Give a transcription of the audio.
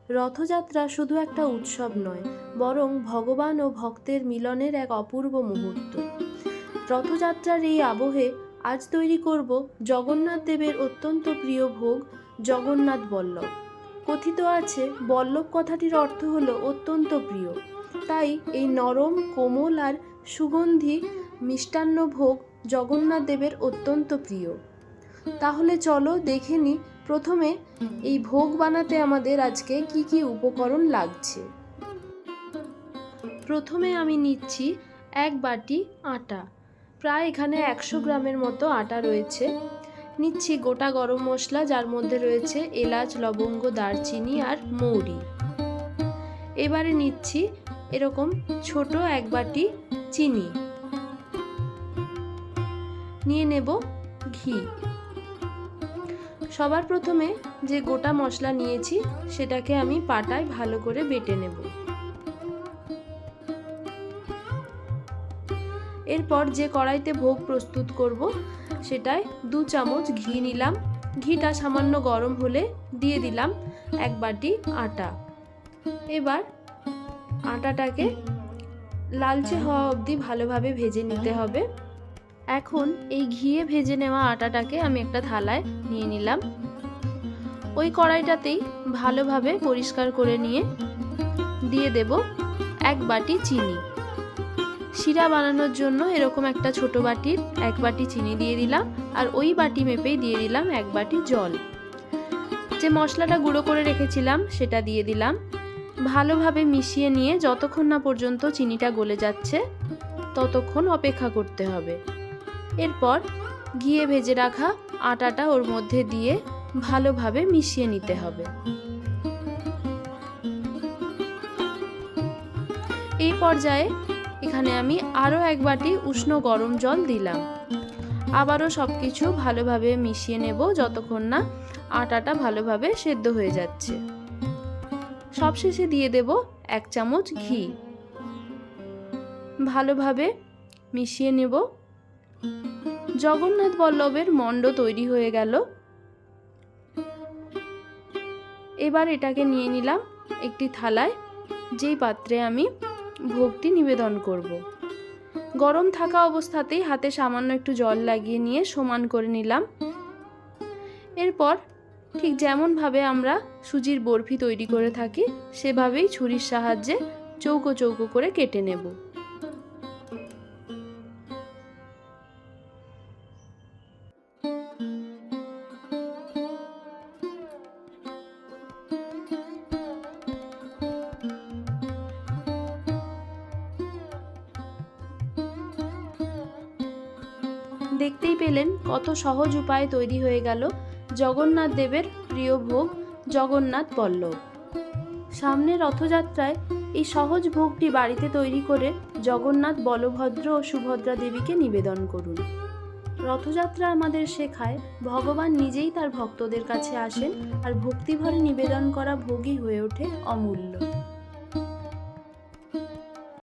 রথযাত্রা শুধু একটা উৎসব নয়, বরং ভগবান ও ভক্তের মিলনের এক অপূর্ব মুহূর্ত। রথযাত্রার এই আবহে আজ তৈরি করব জগন্নাথ দেবের অত্যন্ত প্রিয় ভোগ জগন্নাথ বল্লভ। কথিত আছে বল্লভ কথাটির অর্থ হলো অত্যন্ত প্রিয়, তাই এই নরম, কোমল আর সুগন্ধি মিষ্টান্ন ভোগ জগন্নাথ দেবের অত্যন্ত প্রিয়। তাহলে চলো দেখে নিই প্রথমে এই ভোগ বানাতে আমাদের আজকে কি কি উপকরণ লাগছে। প্রথমে আমি নিচ্ছি 1 বাটি আটা, প্রায় এখানে 100 গ্রামের মতো আটা রয়েছে। নিচ্ছি গোটা গরম মশলা, যার মধ্যে রয়েছে এলাচ, লবঙ্গ, দারচিনি আর মৌরি। এবারে নিচ্ছি এরকম ছোট 1 বাটি চিনি। নিয়ে নেব ঘি। সবার প্রথমে যে গোটা মশলা নিয়েছি সেটাকে আমি পাটায় ভালো করে বেটে নেব। এরপর যে কড়াইতে ভোগ প্রস্তুত করব সেটায় 2 চামচ ঘি নিলাম। ঘিটা সামান্য গরম হলে দিয়ে দিলাম 1 বাটি আটা। এবার আটাটাকে লালচে হওয়া অবধি ভালোভাবে ভেজে নিতে হবে। এখন এই ঘিয়ে ভেজে নেওয়া আটাটাকে আমি একটা থালায় নিয়ে নিলাম। ওই কড়াইটাতেই ভালোভাবে পরিষ্কার করে নিয়ে দিয়ে দেব 1 বাটি চিনি। শিরা বানানোর জন্য এরকম একটা ছোট বাটির 1 বাটি চিনি দিয়ে দিলাম, আর ওই বাটি মেপেই দিয়ে দিলাম 1 বাটি জল। যে মশলাটা গুঁড়ো করে রেখেছিলাম সেটা দিয়ে দিলাম। ভালোভাবে মিশিয়ে নিয়ে যতক্ষণ না পর্যন্ত চিনিটা গলে যাচ্ছে ততক্ষণ অপেক্ষা করতে হবে। এরপর ঘিয়ে ভেজে রাখা আটাটা ওর মধ্যে দিয়ে ভালোভাবে মিশিয়ে নিতে হবে। এই পর্যায়ে এখানে আমি আরও 1 বাটি উষ্ণ গরম জল দিলাম। আবারও সবকিছু ভালোভাবে মিশিয়ে নেব যতক্ষণ না আটাটা ভালোভাবে সেদ্ধ হয়ে যাচ্ছে। সবশেষে দিয়ে দেব 1 চামচ ঘি। ভালোভাবে মিশিয়ে নেব। জগন্নাথ বল্লভের মণ্ড তৈরি হয়ে গেল। এবার এটাকে নিয়ে নিলাম একটি থালায়, যেই পাত্রে আমি ভোগটি নিবেদন করব। গরম থাকা অবস্থাতেই হাতে সামান্য একটু জল লাগিয়ে নিয়ে সমান করে নিলাম। এরপর ঠিক যেমনভাবে আমরা সুজির বরফি তৈরি করে থাকি সেভাবেই ছুরির সাহায্যে চৌকো চৌকো করে কেটে নেব। দেখতেই পেলেন কত সহজ উপায়ে তৈরি হয়ে গেল জগন্নাথ দেবের প্রিয় ভোগ জগন্নাথ বল্লভ। সামনে রথযাত্রায় এই সহজ ভোগটি বাড়িতে তৈরি করে জগন্নাথ, বলভদ্র ও সুভদ্রা দেবীকে নিবেদন করুন। রথযাত্রা আমাদের শেখায় ভগবান নিজেই তার ভক্তদের কাছে আসেন, আর ভক্তিভরে নিবেদন করা ভোগই হয়ে ওঠে অমূল্য।